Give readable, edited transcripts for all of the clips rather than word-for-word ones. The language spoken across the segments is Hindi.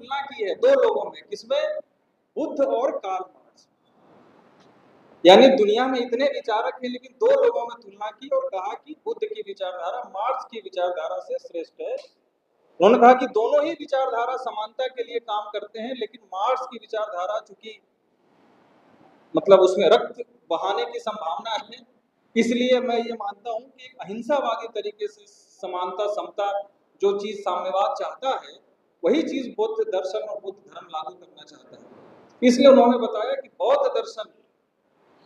तुलना की है दो लोगों में, किसमें? बुद्ध और कार्ल मार्क्स। यानी दुनिया में इतने विचारक हैं लेकिन दो लोगों में तुलना की और कहा कि बुद्ध की विचारधारा मार्क्स की विचारधारा से श्रेष्ठ है। उन्होंने कहा कि दोनों ही विचारधारा समानता के लिए काम करते हैं, लेकिन मार्क्स की विचारधारा चूंकि मतलब उसमें रक्त बहाने की संभावना है, इसलिए मैं ये मानता हूं कि अहिंसावादी तरीके से समानता, समता, जो चीज साम्यवाद चाहता है वही चीज बौद्ध दर्शन और बुद्ध धर्म लागू करना चाहता है। इसलिए उन्होंने बताया कि बौद्ध दर्शन,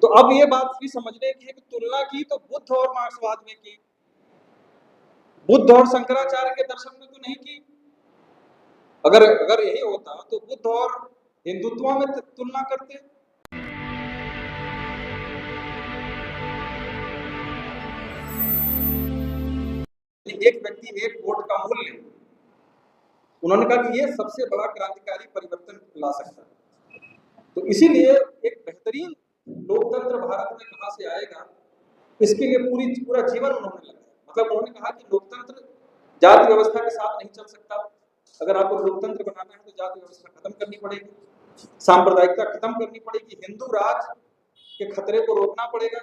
तो अब ये बात भी समझने की है कि तुलना की तो बुद्ध और मार्क्सवाद में की, बुद्ध और शंकराचार्य के दर्शन में तो नहीं की। अगर यही होता तो बुद्ध और हिंदुत्व में तुलना करते। एक व्यक्ति एक वोट का मूल्य, उन्होंने कहा कि ये सबसे बड़ा क्रांतिकारी परिवर्तन ला सकता है। तो इसीलिए एक बेहतरीन लोकतंत्र भारत में कहां से आएगा, इसके लिए पूरा जीवन उन्होंने लगाया। मतलब उन्होंने कहा कि लोकतंत्र जाति व्यवस्था के साथ नहीं चल सकता। अगर आपको लोकतंत्र बनाना है तो जाति व्यवस्था खत्म करनी पड़ेगी, सांप्रदायिकता खत्म करनी पड़ेगी, हिंदू राज के खतरे को रोकना पड़ेगा।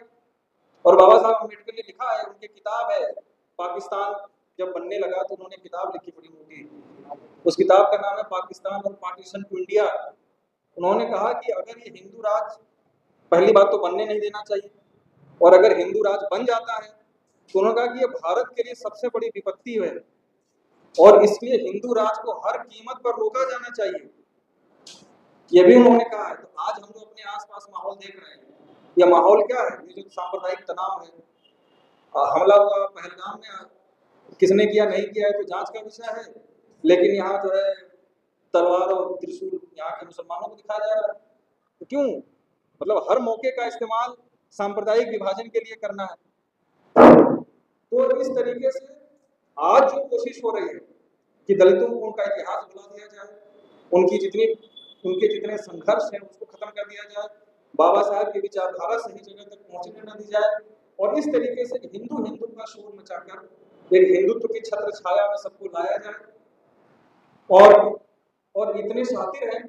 और बाबा साहब अम्बेडकर ने लिखा है, उनकी किताब है, पाकिस्तान जब बनने लगा तो उन्होंने किताब लिखी बड़ी मोटी, उस किताब का नाम है पाकिस्तान और पार्टीशन टू इंडिया। उन्होंने कहा कि अगर ये हिंदू राज, पहली बात तो बनने नहीं देना चाहिए, और अगर हिंदू राज बन जाता है तो उन्होंने कहा कि ये भारत के लिए सबसे बड़ी विपत्ति है और इसलिए हिंदू राज को हर कीमत पर रोका जाना चाहिए, ये भी उन्होंने कहा है। तो आज हम लोग अपने आसपास माहौल देख रहे हैं, यह माहौल क्या है? ये जो सांप्रदायिक तनाव है, हमला हुआ पहलगाम में, किसने किया नहीं किया है तो जांच का विषय है, लेकिन यहाँ जो है तलवार और त्रिशूल यहाँ के मुसलमानों को दिखाया जा रहा है। तो क्यों? मतलब हर मौके का इस्तेमाल सांप्रदायिक विभाजन के लिए करना है। तो इस तरीके से आज जो कोशिश हो रही है कि दलितों को उनका इतिहास भुला दिया जाए, उनके जितने संघर्ष हैं उसको खत्म कर दिया जाए, बाबा साहब की विचारधारा सही जगह तक पहुंचने न दी जाए, और इस तरीके से हिंदू का शोर मचाकर एक हिंदुत्व की छत्र छाया में सबको लाया जाए। और इतने शातिर हैं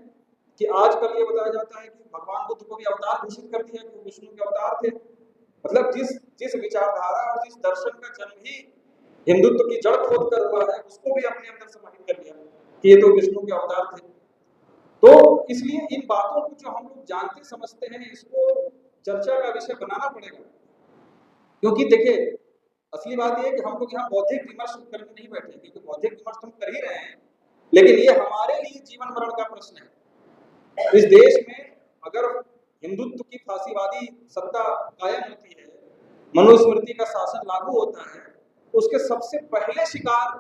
कि आजकल ये बताया जाता है कि भगवान बुद्ध को भी अवतार घोषित कर दिया कि वो विष्णु के अवतार थे। मतलब जिस विचारधारा और जिस दर्शन का जन्म ही हिंदुत्व की जड़ खोद कर हुआ है, उसको भी अपने अंदर समाहित कर लिया कि ये तो विष्णु के अवतार थे। तो इसलिए इन बातों को जो हम लोग जानते समझते हैं, इसको चर्चा का विषय बनाना पड़ेगा। क्योंकि देखिए, असली बात यह है कि हम लोग यहाँ बौद्धिक विमर्श करने नहीं बैठे, क्योंकि बौद्धिक विमर्श तुम कर ही रहे हैं, लेकिन ये हमारे लिए जीवन मरण का प्रश्न है। इस देश में अगर हिंदुत्व की फांसीवादी सत्ता कायम होती है, मनुस्मृति का शासन लागू होता है, तो उसके सबसे पहले शिकार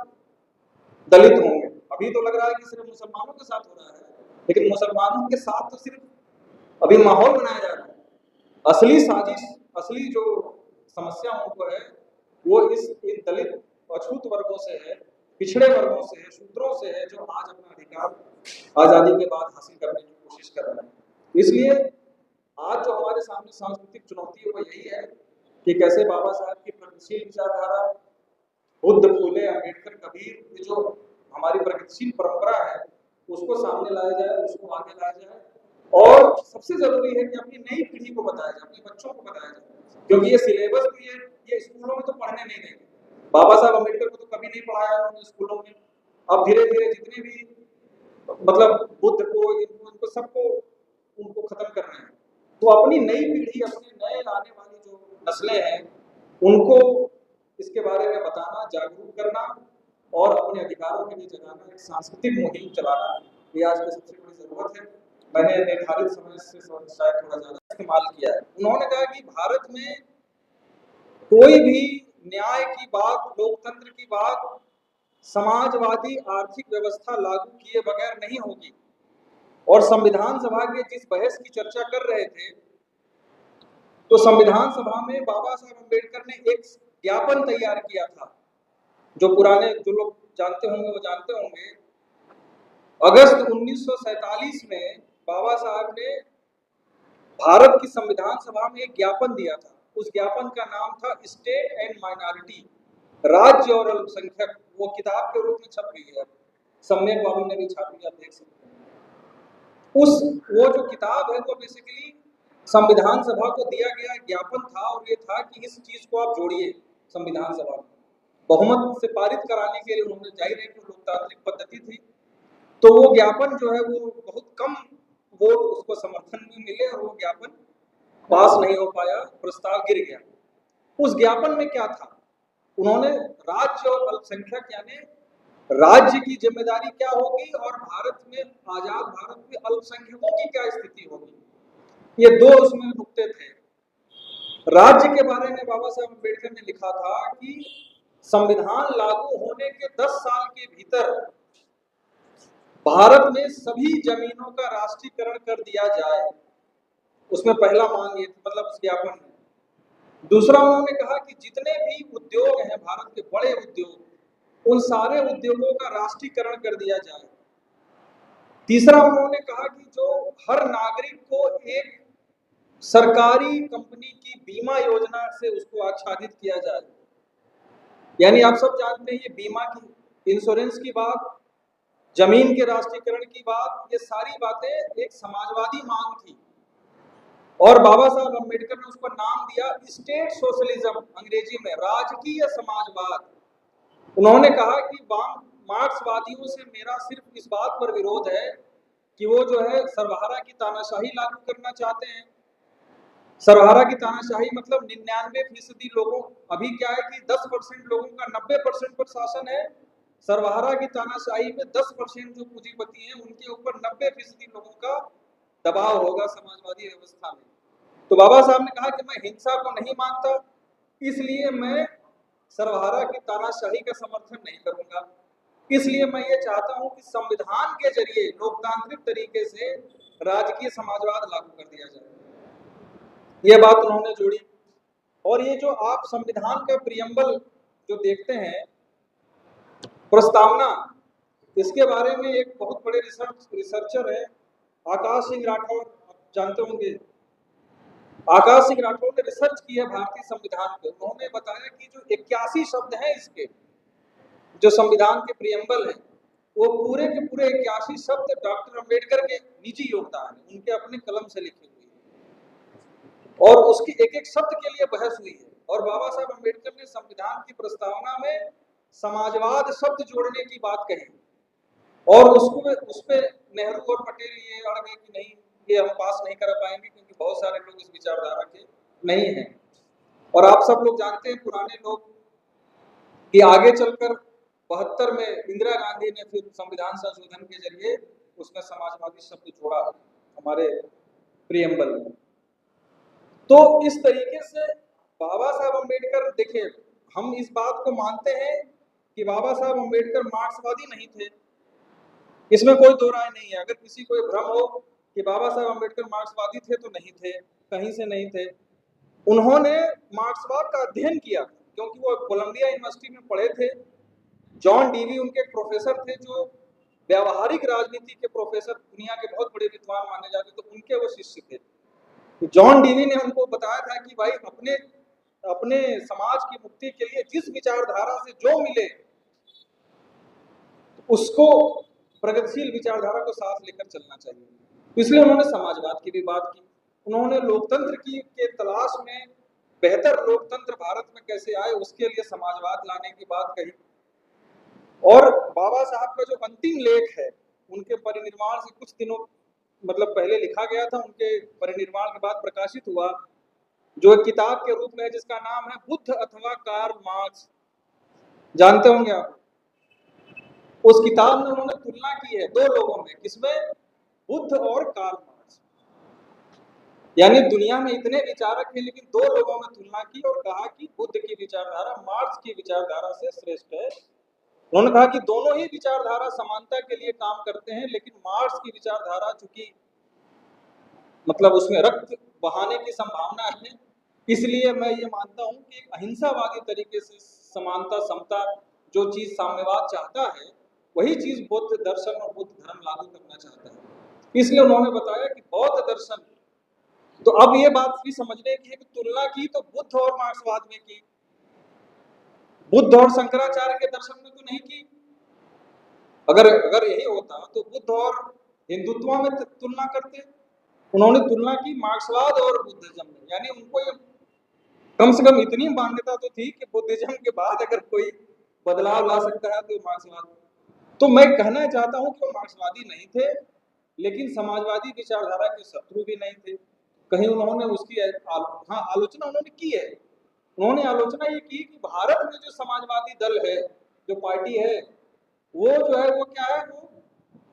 दलित होंगे। अभी तो लग रहा है कि सिर्फ मुसलमानों के साथ हो रहा है, लेकिन मुसलमानों के साथ तो सिर्फ अभी माहौल बनाया जा रहा है। असली साजिश, असली जो समस्या उनको है वो इन दलित अछूत वर्गों से है, पिछड़े वर्गों से है, शूद्रों से है, जो आज अपना अधिकार आजादी के बाद हासिल करने की कोशिश कर रहे हैं। इसलिए आज जो हमारे सामने सांस्कृतिक चुनौती है वो यही है कि कैसे बाबा साहब की प्रगतिशील विचारधारा, बुद्ध, फूले, अम्बेडकर, कबीर, ये जो हमारी प्रगतिशील परंपरा है उसको सामने लाया जाए, उसको आगे लाया जाए, और सबसे जरूरी है कि अपनी नई पीढ़ी को बताया जाए, अपने बच्चों को बताया जाए, क्योंकि ये सिलेबस भी है, ये स्कूलों में तो पढ़ने नहीं देंगे। बाबा साहब अम्बेडकर को तो कभी नहीं पढ़ाया उन्होंने स्कूलों में। अब धीरे धीरे जितने भी मतलब बुद्ध को, इनको सबको उनको खत्म करना है। तो अपनी नई पीढ़ी, अपने नए आने वाली जो नस्लें हैं, उनको इसके बारे में बताना, जागरूक करना और अपने अधिकारों के लिए जगाना, एक सांस्कृतिक मुहिम चलाना, ये आज की सबसे बड़ी जरूरत है। मैंने निर्धारित समय से शायद थोड़ा ज्यादा इस्तेमाल किया है। उन्होंने कहा कि भारत में कोई भी न्याय की बात, लोकतंत्र की बात समाजवादी आर्थिक व्यवस्था लागू किए बगैर नहीं होगी। और संविधान सभा के जिस बहस की चर्चा कर रहे थे, तो संविधान सभा में बाबा साहब अम्बेडकर ने एक ज्ञापन तैयार किया था, जो पुराने जो लोग जानते होंगे वो जानते होंगे। अगस्त 1947 में बाबा साहब ने भारत की संविधान सभा में एक ज्ञापन दिया था। उस ज्ञापन का नाम था स्टेट एंड माइनॉरिटी, राज्य और अल्पसंख्यक। वो किताब के रूप में छप गई है, सम्यक बाबू ने भी छापी, आप देख सकते हैं। उस वो जो किताब है वो बेसिकली संविधान सभा को दिया गया ज्ञापन था, और ये था कि इस चीज को आप जोड़िए संविधान सभा में। बहुमत से पारित कराने के लिए उन्होंने, जाहिर है कि लोकतांत्रिक पद्धति थी, तो वो ज्ञापन जो है वो बहुत कम वोट उसको समर्थन में मिले और वो ज्ञापन पास नहीं हो पाया, प्रस्ताव गिर गया। उस ज्ञापन में क्या था, उन्होंने राज्य और अल्पसंख्यक यानी राज्य की जिम्मेदारी क्या होगी और भारत में, आजाद भारत में अल्पसंख्यकों की क्या स्थिति होगी, ये दो उसमें नुक्ते थे। राज्य के बारे में बाबा साहब अम्बेडकर ने लिखा था कि संविधान लागू होने के 10 साल के भीतर भारत में सभी जमीनों का राष्ट्रीयकरण कर दिया जाए। उसमें पहला मांग ये, मतलब उस ज्ञापन में। दूसरा उन्होंने कहा कि जितने भी उद्योग हैं भारत के बड़े उद्योग, उन सारे उद्योगों का राष्ट्रीयकरण कर दिया जाए। तीसरा उन्होंने कहा कि जो हर नागरिक को एक सरकारी कंपनी की बीमा योजना से उसको आच्छादित किया जाए। यानी आप सब जानते हैं ये बीमा की, इंश्योरेंस की बात, जमीन के राष्ट्रीयकरण की बात, ये सारी बातें एक समाजवादी मांग थी, और बाबा साहब अम्बेडकर ने उसको नाम दिया स्टेट सोशलिज्म, अंग्रेजी में राजकीय समाजवाद। उन्होंने कहा कि मार्क्सवादियों से मेरा सिर्फ इस बात पर विरोध है कि वो जो है सर्वहारा की तानाशाही लागू करना चाहते हैं। सर्वहारा की तानाशाही मतलब 99% लोगों, अभी क्या है कि 10% लोगों का 90% पर शासन है। सर्वहारा की तानाशाही में 10% जो पूंजीपति हैं उनके ऊपर 90% लोगों का दबाव होगा समाजवादी व्यवस्था में। तो बाबा साहब ने कहा कि मैं हिंसा को नहीं मानता, इसलिए मैं सर्वहारा की तानाशाही का समर्थन नहीं करूंगा। इसलिए मैं ये चाहता हूं कि संविधान के जरिए लोकतांत्रिक तरीके से राजकीय समाजवाद लागू कर दिया जाए। ये बात उन्होंने जोड़ी। और ये जो आप संविधान का प्रियम्बल जो देखते हैं, प्रस्तावना, इसके बारे में एक बहुत बड़े रिसर्चर है आकाश सिंह राठौर, आप जानते होंगे। आकाश सिंह राठौर ने रिसर्च की है भारतीय संविधान पे। उन्होंने बताया कि जो 81 शब्द हैं इसके, जो संविधान के प्रियम्बल है, वो पूरे के पूरे 81 शब्द डॉक्टर अम्बेडकर के निजी योगदान है, उनके अपने कलम से लिखे हुए हैं, और उसकी एक एक शब्द के लिए बहस हुई है। और बाबा साहब अम्बेडकर ने संविधान की प्रस्तावना में समाजवाद शब्द जोड़ने की बात कही, और उसको उस पे नेहरू और पटेल ये अड़ गए कि नहीं, ये हम पास नहीं कर पाएंगे क्योंकि बहुत सारे लोग इस विचारधारा के नहीं हैं। और आप सब लोग जानते हैं पुराने लोग कि आगे चलकर 72 में इंदिरा गांधी ने फिर संविधान संशोधन के जरिए उसमें समाजवादी शब्द जोड़ा हमारे प्रियम्बल में। तो इस तरीके से बाबा साहब अम्बेडकर, देखिए हम इस बात को मानते हैं कि बाबा साहब अम्बेडकर मार्क्सवादी नहीं थे, इसमें कोई दो राय नहीं है। अगर किसी को भ्रम हो कि बाबा साहब अम्बेडकर मार्क्सवादी थे, तो नहीं थे, कहीं से नहीं थे। उन्होंने मार्क्सवाद का अध्ययन किया क्योंकि वो कोलंबिया यूनिवर्सिटी में पढ़े थे। जॉन डीवी उनके प्रोफेसर थे, जो व्यावहारिक राजनीति के प्रोफेसर, दुनिया के बहुत बड़े विद्वान माने जाते, तो उनके वो शिष्य थे। तो जॉन डीवी ने उनको बताया था कि भाई अपने समाज की मुक्ति के लिए जिस विचारधारा से जो मिले उसको, प्रगतिशील विचारधारा को साथ लेकर चलना चाहिए। इसलिए उन्होंने समाजवाद की भी बात की। उन्होंने लोकतंत्र की के तलाश में बेहतर लोकतंत्र भारत में कैसे आए उसके लिए समाजवाद लाने की बात कही। और बाबा साहब का जो अंतिम लेख है, उनके परिनिर्वाण से कुछ दिनों मतलब पहले लिखा गया था, उनके परिनिर्वाण के बाद प्रकाशित हुआ, जो एक किताब के रूप में है जिसका नाम है बुद्ध अथवा कार्ल मार्क्स, जानते होंगे आप। उस किताब में उन्होंने तुलना की है दो लोगों में, किसमें, बुद्ध और कार्ल मार्क्स। यानी दुनिया में इतने विचारक हैं लेकिन दो लोगों में तुलना की और कहा कि बुद्ध की विचारधारा मार्क्स की विचारधारा से श्रेष्ठ है। उन्होंने कहा कि दोनों ही विचारधारा समानता के लिए काम करते हैं, लेकिन मार्क्स की विचारधारा चूंकि मतलब उसमें रक्त बहाने की संभावना है, इसलिए मैं ये मानता हूं कि अहिंसावादी तरीके से समानता, समता, जो चीज साम्यवाद चाहता है वही चीज बौद्ध दर्शन और बुद्ध धर्म लागू करना चाहता है। इसलिए उन्होंने बताया कि बौद्ध दर्शन, तो अब ये बात भी समझने की है कि तुलना की तो बुद्ध और मार्क्सवाद में की, बुद्ध और शंकराचार्य के दर्शन में तो नहीं की। अगर यही होता तो बुद्ध और हिंदुत्व में तुलना करते, उन्होंने तुलना की मार्क्सवाद और बुद्धिज्म में, यानी उनको ये कम से कम इतनी मान्यता तो थी कि बुद्धिज्म के बाद अगर कोई बदलाव ला सकता है तो मार्क्सवाद। तो मैं कहना चाहता हूं कि वो मार्क्सवादी नहीं थे, लेकिन समाजवादी विचारधारा के शत्रु भी नहीं थे। कहीं उन्होंने उसकी आलोचना उन्होंने की है। उन्होंने आलोचना ये की कि भारत में जो समाजवादी दल है, जो पार्टी है, वो जो है वो क्या है, वो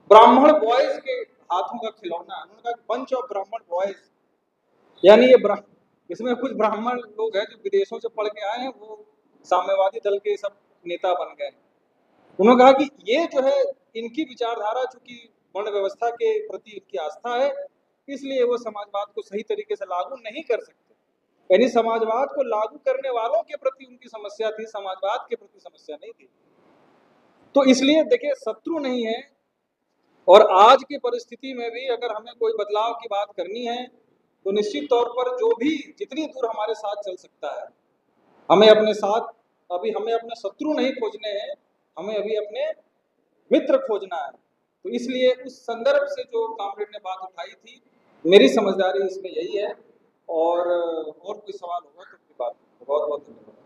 ब्राह्मण बॉयज के हाथों का खिलौना है। उन्होंने कहा बंच ऑफ ब्राह्मण बॉयज, यानी ये इसमें कुछ ब्राह्मण लोग हैं जो विदेशों से पढ़ के आए हैं, वो साम्यवादी दल के सब नेता बन गए। उन्होंने कहा कि ये जो है इनकी विचारधारा, चूंकि वर्ण व्यवस्था के प्रति इनकी आस्था है, इसलिए वो समाजवाद को सही तरीके से लागू नहीं कर सकते। यानी समाजवाद को लागू करने वालों के प्रति उनकी समस्या थी, समाजवाद के प्रति समस्या नहीं थी। तो इसलिए देखिए, शत्रु नहीं है। और आज की परिस्थिति में भी अगर हमें कोई बदलाव की बात करनी है तो निश्चित तौर पर जो भी जितनी दूर हमारे साथ चल सकता है, हमें अपने साथ, अभी हमें अपने शत्रु नहीं खोजने हैं, हमें अभी अपने मित्र खोजना है। तो इसलिए उस संदर्भ से जो कामरेड ने बात उठाई थी, मेरी समझदारी इसमें यही है। और कोई सवाल होगा तो बात। बहुत बहुत धन्यवाद।